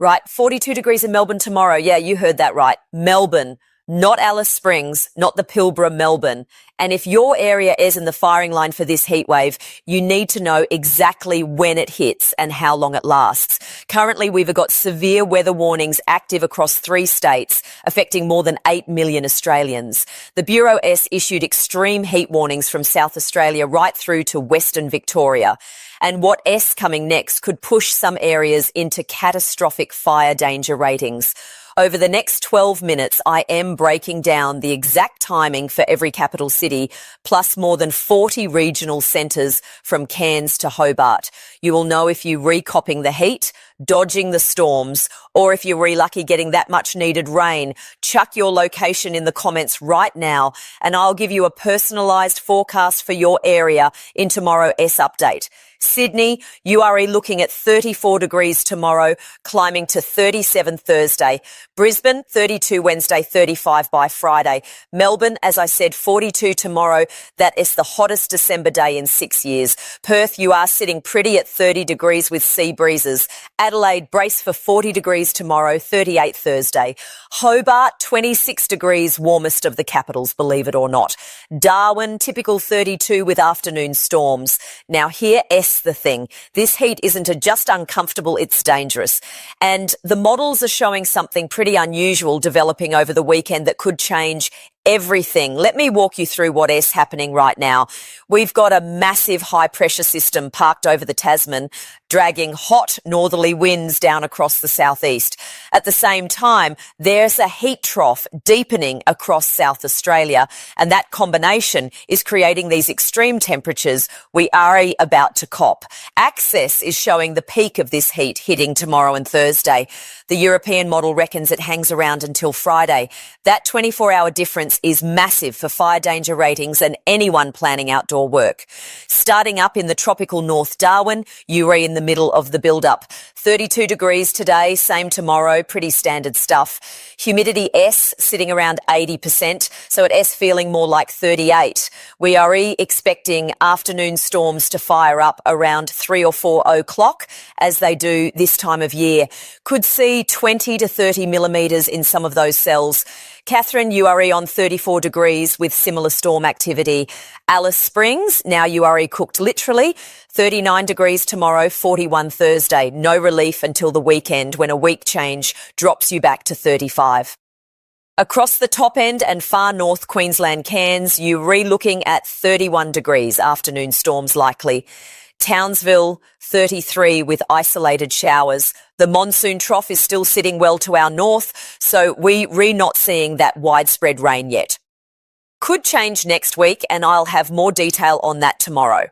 Right, 42 degrees in Melbourne tomorrow. Yeah, you heard that right. Melbourne, not Alice Springs, not the Pilbara, Melbourne. And if your area is in the firing line for this heat wave, you need to know exactly when it hits and how long it lasts. Currently, we've got severe weather warnings active across 3 states, affecting more than 8 million Australians. The Bureau S issued extreme heat warnings from South Australia right through to Western Victoria. And what S coming next could push some areas into catastrophic fire danger ratings. Over the next 12 minutes, I am breaking down the exact timing for every capital city, plus more than 40 regional centres from Cairns to Hobart. You will know if you're recopping the heat, dodging the storms, or if you're really lucky getting that much needed rain. Chuck your location in the comments right now, and I'll give you a personalised forecast for your area in tomorrow S Update. Sydney, you are looking at 34 degrees tomorrow, climbing to 37 Thursday. Brisbane, 32 Wednesday, 35 by Friday. Melbourne, as I said, 42 tomorrow. That is the hottest December day in 6 years. Perth, you are sitting pretty at 30 degrees with sea breezes. Adelaide, brace for 40 degrees tomorrow, 38 Thursday. Hobart, 26 degrees, warmest of the capitals, believe it or not. Darwin, typical 32 with afternoon storms. Now here, the thing. This heat isn't just uncomfortable, it's dangerous. And the models are showing something pretty unusual developing over the weekend that could change everything. Let me walk you through what is happening right now. We've got a massive high pressure system parked over the Tasman, dragging hot northerly winds down across the southeast. At the same time, there's a heat trough deepening across South Australia, and that combination is creating these extreme temperatures we are about to cop. Access is showing the peak of this heat hitting tomorrow and Thursday. The European model reckons it hangs around until Friday. That 24-hour difference is massive for fire danger ratings and anyone planning outdoor work. Starting up in the tropical North Darwin, you're in the middle of the build-up. 32 degrees today, same tomorrow, pretty standard stuff. Humidity S sitting around 80%, so at S feeling more like 38. We are expecting afternoon storms to fire up around 3 or 4 o'clock, as they do this time of year. Could see 20 to 30 millimetres in some of those cells. Catherine, you are on 34 degrees with similar storm activity. Alice Springs, now you are cooked literally. 39 degrees tomorrow, 41 Thursday. No relief until the weekend when a week change drops you back to 35. Across the top end and far north Queensland Cairns, you're looking at 31 degrees, afternoon storms likely. Townsville, 33 with isolated showers. The monsoon trough is still sitting well to our north, so we're not seeing that widespread rain yet. Could change next week, and I'll have more detail on that tomorrow.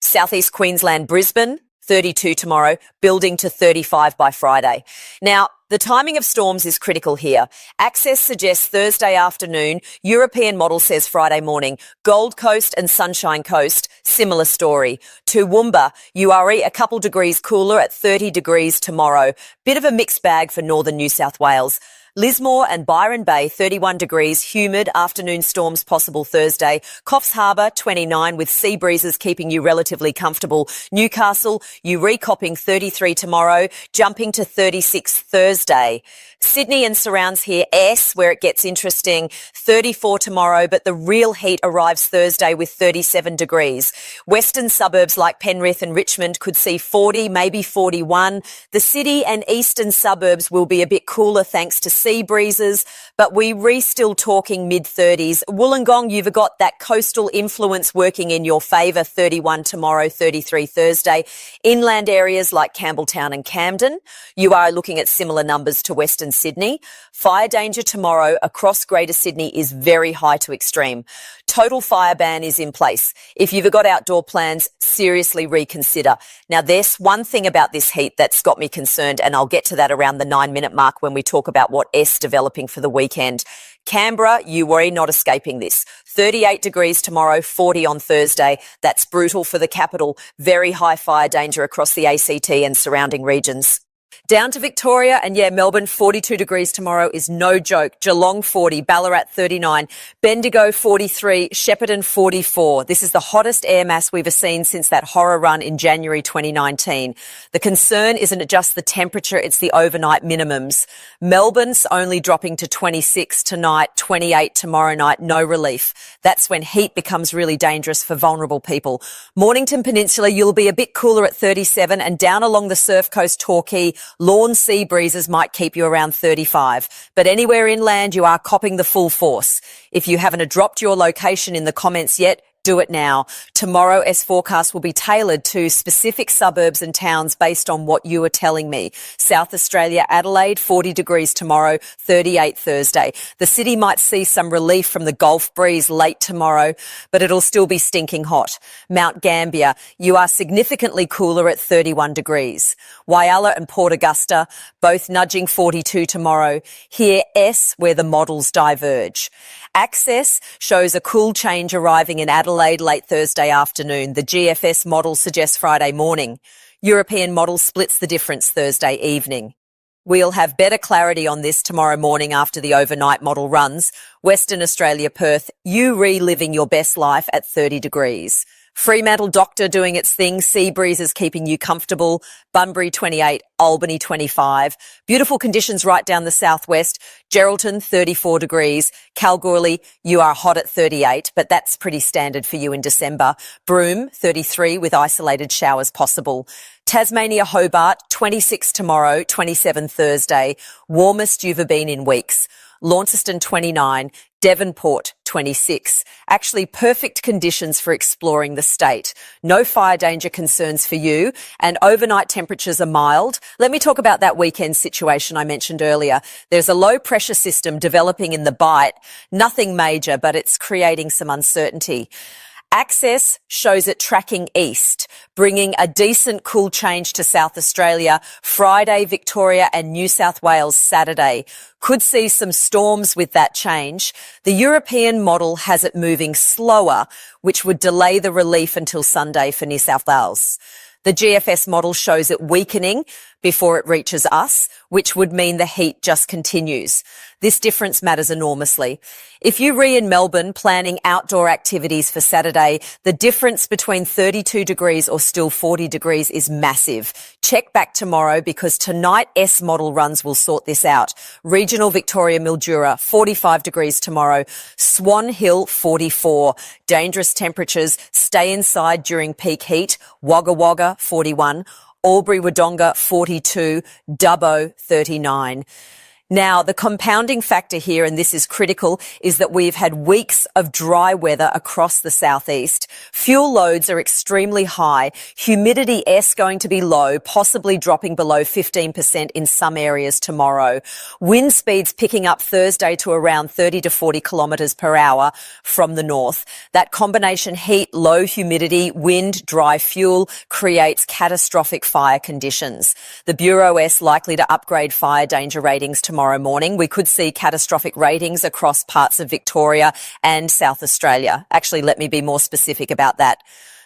Southeast Queensland, Brisbane, 32 tomorrow, building to 35 by Friday. Now, the timing of storms is critical here. Access suggests Thursday afternoon. European model says Friday morning. Gold Coast and Sunshine Coast, similar story. Toowoomba, you are a couple degrees cooler at 30 degrees tomorrow. Bit of a mixed bag for northern New South Wales. Lismore and Byron Bay, 31 degrees, humid, afternoon storms possible Thursday. Coffs Harbour, 29 with sea breezes keeping you relatively comfortable. Newcastle, you recopping 33 tomorrow, jumping to 36 Thursday. Sydney and surrounds here, S, where it gets interesting, 34 tomorrow, but the real heat arrives Thursday with 37 degrees. Western suburbs like Penrith and Richmond could see 40, maybe 41. The city and eastern suburbs will be a bit cooler thanks to sea breezes, but we're still talking mid-30s. Wollongong, you've got that coastal influence working in your favour, 31 tomorrow, 33 Thursday. Inland areas like Campbelltown and Camden, you are looking at similar numbers to Western Sydney. Fire danger tomorrow across Greater Sydney is very high to extreme. Total fire ban is in place. If you've got outdoor plans, seriously reconsider. Now, there's one thing about this heat that's got me concerned, and I'll get to that around the 9-minute mark when we talk about what S developing for the weekend. Canberra, you worry not escaping this. 38 degrees tomorrow, 40 on Thursday. That's brutal for the capital. Very high fire danger across the ACT and surrounding regions. Down to Victoria, and yeah, Melbourne, 42 degrees tomorrow is no joke. Geelong, 40, Ballarat, 39, Bendigo, 43, Shepparton, 44. This is the hottest air mass we've seen since that horror run in January 2019. The concern isn't just the temperature, it's the overnight minimums. Melbourne's only dropping to 26 tonight, 28 tomorrow night, no relief. That's when heat becomes really dangerous for vulnerable people. Mornington Peninsula, you'll be a bit cooler at 37, and down along the Surf Coast, Torquay, lawn sea breezes might keep you around 35. But anywhere inland, you are copping the full force. If you haven't dropped your location in the comments yet, do it now. Tomorrow's forecast will be tailored to specific suburbs and towns based on what you are telling me. South Australia, Adelaide, 40 degrees tomorrow, 38 Thursday. The city might see some relief from the Gulf breeze late tomorrow, but it'll still be stinking hot. Mount Gambier, you are significantly cooler at 31 degrees. Whyalla and Port Augusta, both nudging 42 tomorrow. Here, S, where the models diverge. Access shows a cool change arriving in Adelaide late Thursday afternoon. The GFS model suggests Friday morning. European model splits the difference Thursday evening. We'll have better clarity on this tomorrow morning after the overnight model runs. Western Australia, Perth, you reliving your best life at 30 degrees. Fremantle Doctor doing its thing, sea breezes keeping you comfortable. Bunbury 28, Albany 25. Beautiful conditions right down the southwest. Geraldton 34 degrees. Kalgoorlie, you are hot at 38, but that's pretty standard for you in December. Broome 33 with isolated showers possible. Tasmania, Hobart 26 tomorrow, 27 Thursday. Warmest you've been in weeks. Launceston 29, Devonport 26. Actually perfect conditions for exploring the state. No fire danger concerns for you, and overnight temperatures are mild. Let me talk about that weekend situation I mentioned earlier. There's a low pressure system developing in the Bight. Nothing major, but it's creating some uncertainty. Access shows it tracking east, bringing a decent cool change to South Australia. Friday, Victoria and New South Wales Saturday. Could see some storms with that change. The European model has it moving slower, which would delay the relief until Sunday for New South Wales. The GFS model shows it weakening before it reaches us, which would mean the heat just continues. This difference matters enormously. If you in Melbourne planning outdoor activities for Saturday, the difference between 32 degrees or still 40 degrees is massive. Check back tomorrow because tonight S model runs will sort this out. Regional Victoria Mildura, 45 degrees tomorrow. Swan Hill, 44. Dangerous temperatures. Stay inside during peak heat. Wagga Wagga, 41. Albury Wodonga, 42. Dubbo, 39. Now, the compounding factor here, and this is critical, is that we've had weeks of dry weather across the southeast. Fuel loads are extremely high. Humidity S going to be low, possibly dropping below 15% in some areas tomorrow. Wind speeds picking up Thursday to around 30 to 40 kilometres per hour from the north. That combination heat, low humidity, wind, dry fuel creates catastrophic fire conditions. The Bureau S likely to upgrade fire danger ratings tomorrow morning. We could see catastrophic ratings across parts of Victoria and South Australia. Actually, let me be more specific about that.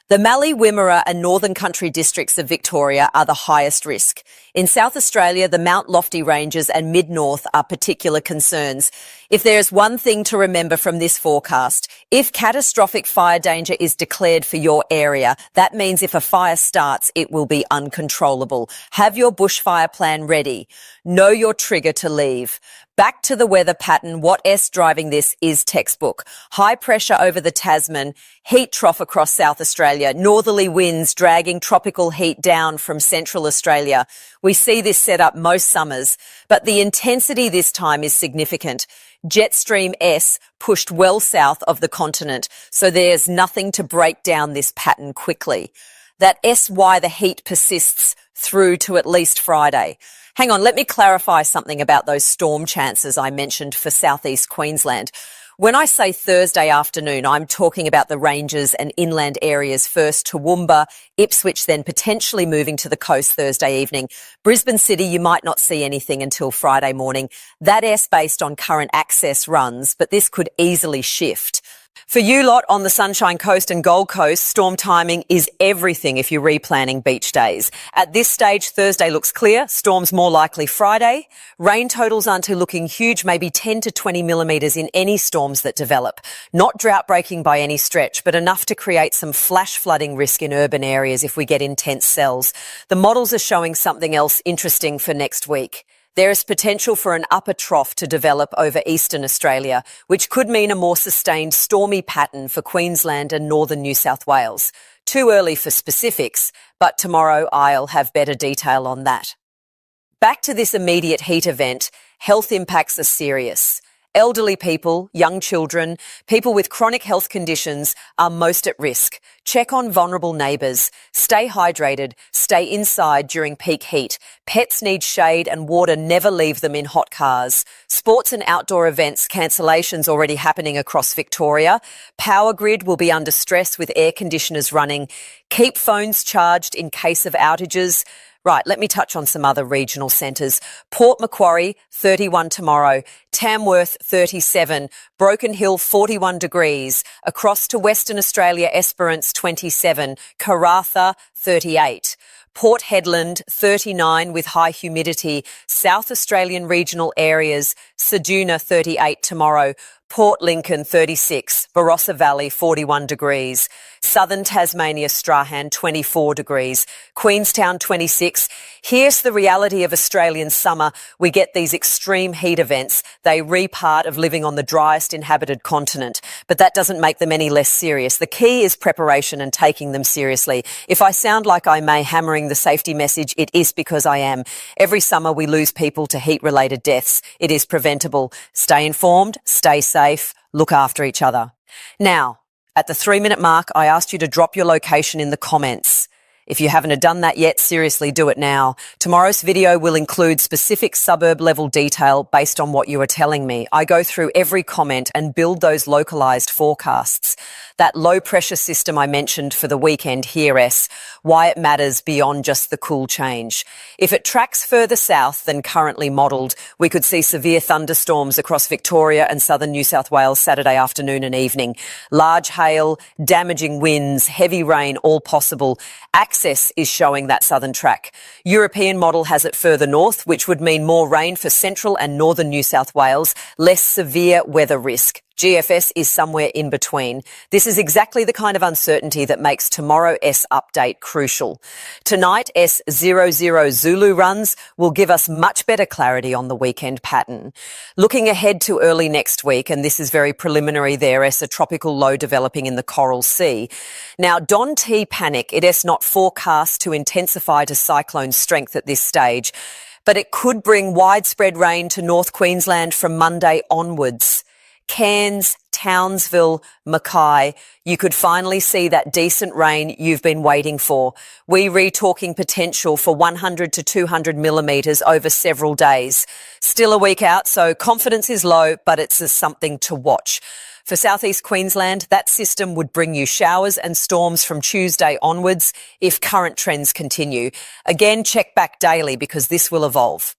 The Mallee, Wimmera and Northern Country districts of Victoria are the highest risk. In South Australia, the Mount Lofty Ranges and Mid-North are particular concerns. If there's one thing to remember from this forecast, if catastrophic fire danger is declared for your area, that means if a fire starts, it will be uncontrollable. Have your bushfire plan ready. Know your trigger to leave. Back to the weather pattern, what S driving this is textbook. High pressure over the Tasman, heat trough across South Australia, northerly winds dragging tropical heat down from Central Australia. We see this set up most summers, but the intensity this time is significant. Jet stream S pushed well south of the continent, so there's nothing to break down this pattern quickly. That S why the heat persists through to at least Friday. Hang on, let me clarify something about those storm chances I mentioned for southeast Queensland. When I say Thursday afternoon, I'm talking about the ranges and inland areas first, Toowoomba, Ipswich, then potentially moving to the coast Thursday evening. Brisbane City, you might not see anything until Friday morning. That S based on current access runs, but this could easily shift. For you lot on the Sunshine Coast and Gold Coast, storm timing is everything if you're replanning beach days. At this stage, Thursday looks clear, storms more likely Friday. Rain totals aren't looking huge, maybe 10 to 20 millimetres in any storms that develop. Not drought breaking by any stretch, but enough to create some flash flooding risk in urban areas if we get intense cells. The models are showing something else interesting for next week. There is potential for an upper trough to develop over eastern Australia, which could mean a more sustained stormy pattern for Queensland and northern New South Wales. Too early for specifics, but tomorrow I'll have better detail on that. Back to this immediate heat event, health impacts are serious. Elderly people, young children, people with chronic health conditions are most at risk. Check on vulnerable neighbours. Stay hydrated. Stay inside during peak heat. Pets need shade and water. Never leave them in hot cars. Sports and outdoor events cancellations already happening across Victoria. Power grid will be under stress with air conditioners running. Keep phones charged in case of outages. Right, let me touch on some other regional centres. Port Macquarie, 31 tomorrow. Tamworth, 37. Broken Hill, 41 degrees. Across to Western Australia, Esperance, 27. Karratha, 38. Port Hedland, 39 with high humidity. South Australian regional areas, Ceduna, 38 tomorrow. Port Lincoln, 36. Barossa Valley, 41 degrees. Southern Tasmania, Strahan, 24 degrees. Queenstown, 26. Here's the reality of Australian summer. We get these extreme heat events. They re-part of living on the driest inhabited continent. But that doesn't make them any less serious. The key is preparation and taking them seriously. If I sound like I may hammering the safety message, it is because I am. Every summer we lose people to heat-related deaths. It is preventable. Stay informed, stay safe, look after each other. Now, at the 3-minute mark, I asked you to drop your location in the comments. If you haven't done that yet, seriously do it now. Tomorrow's video will include specific suburb level detail based on what you are telling me. I go through every comment and build those localised forecasts. That low pressure system I mentioned for the weekend here, why it matters beyond just the cool change. If it tracks further south than currently modelled, we could see severe thunderstorms across Victoria and southern New South Wales Saturday afternoon and evening. Large hail, damaging winds, heavy rain, all possible. Access is showing that southern track. European model has it further north, which would mean more rain for central and northern New South Wales, less severe weather risk. GFS is somewhere in between. This is exactly the kind of uncertainty that makes tomorrow update crucial. Tonight, 00 Zulu runs will give us much better clarity on the weekend pattern. Looking ahead to early next week, and this is very preliminary there, a tropical low developing in the Coral Sea. Now, Don T panic, it is not forecast to intensify to cyclone strength at this stage, but it could bring widespread rain to North Queensland from Monday onwards. Cairns, Townsville, Mackay, you could finally see that decent rain you've been waiting for. We re-talking potential for 100 to 200 millimetres over several days. Still a week out, so confidence is low, but it's something to watch. For southeast Queensland, that system would bring you showers and storms from Tuesday onwards if current trends continue. Again, check back daily because this will evolve.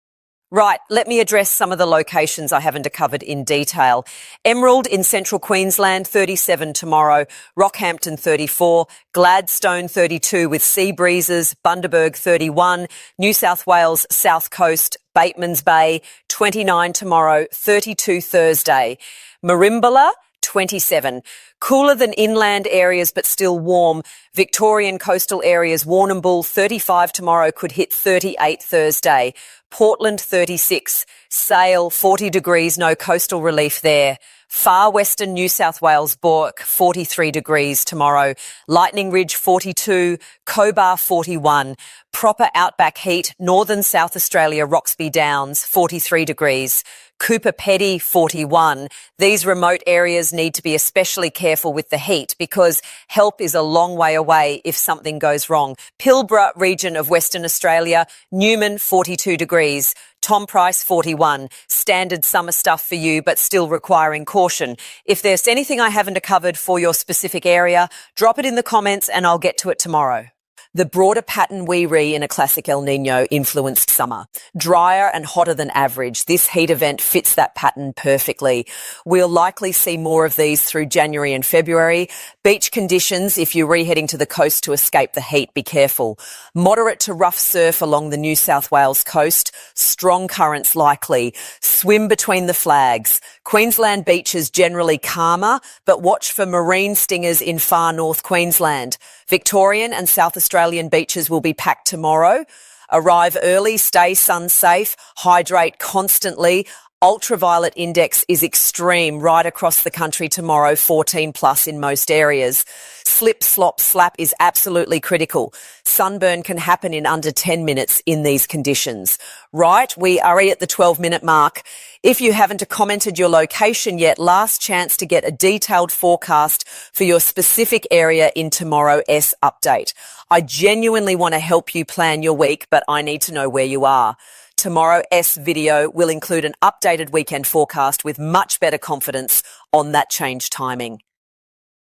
Right, let me address some of the locations I haven't covered in detail. Emerald in central Queensland, 37 tomorrow. Rockhampton, 34. Gladstone, 32 with sea breezes. Bundaberg, 31. New South Wales, South Coast. Batemans Bay, 29 tomorrow. 32 Thursday. Merimbula, 27. Cooler than inland areas but still warm. Victorian coastal areas, Warrnambool 35 tomorrow, could hit 38 Thursday. Portland 36. Sale 40 degrees, no coastal relief there. Far western New South Wales, Bourke 43 degrees tomorrow. Lightning Ridge 42. Cobar 41. Proper outback heat, northern South Australia, Roxby Downs 43 degrees. Cooper Pedy 41. These remote areas need to be especially careful with the heat because help is a long way away if something goes wrong. Pilbara region of Western Australia, Newman 42 degrees. Tom Price 41. Standard summer stuff for you but still requiring caution. If there's anything I haven't covered for your specific area, drop it in the comments and I'll get to it tomorrow. The broader pattern we read in a classic El Nino influenced summer. Drier and hotter than average. This heat event fits that pattern perfectly. We'll likely see more of these through January and February. Beach conditions, if you're reheading to the coast to escape the heat, be careful. Moderate to rough surf along the New South Wales coast. Strong currents likely. Swim between the flags. Queensland beaches generally calmer, but watch for marine stingers in far north Queensland. Victorian and South Australian beaches will be packed tomorrow. Arrive early, stay sun safe, hydrate constantly. Ultraviolet index is extreme right across the country tomorrow, 14 plus in most areas. Slip, slop, slap is absolutely critical. Sunburn can happen in under 10 minutes in these conditions. Right, we are at the 12-minute mark. If you haven't commented your location yet, last chance to get a detailed forecast for your specific area in tomorrow's update. I genuinely want to help you plan your week, but I need to know where you are. Tomorrow's video will include an updated weekend forecast with much better confidence on that change timing.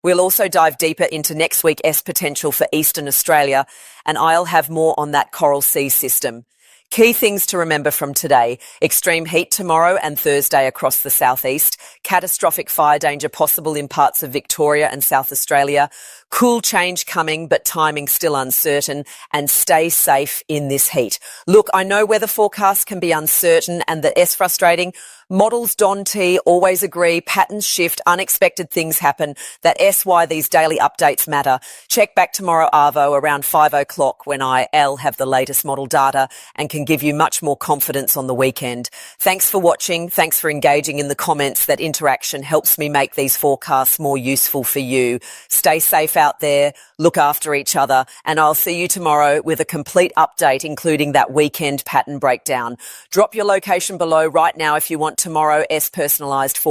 We'll also dive deeper into next week's potential for Eastern Australia, and I'll have more on that coral sea system. Key things to remember from today: extreme heat tomorrow and Thursday across the southeast, catastrophic fire danger possible in parts of Victoria and South Australia, cool change coming but timing still uncertain, and stay safe in this heat. Look, I know weather forecasts can be uncertain and that's frustrating. Models Don T always agree, patterns shift, unexpected things happen. That's why these daily updates matter. Check back tomorrow, Arvo, around 5 o'clock when I'll have the latest model data and can give you much more confidence on the weekend. Thanks for watching. Thanks for engaging in the comments. That interaction helps me make these forecasts more useful for you. Stay safe out there. Look after each other. And I'll see you tomorrow with a complete update, including that weekend pattern breakdown. Drop your location below right now if you want tomorrow's personalised forecast.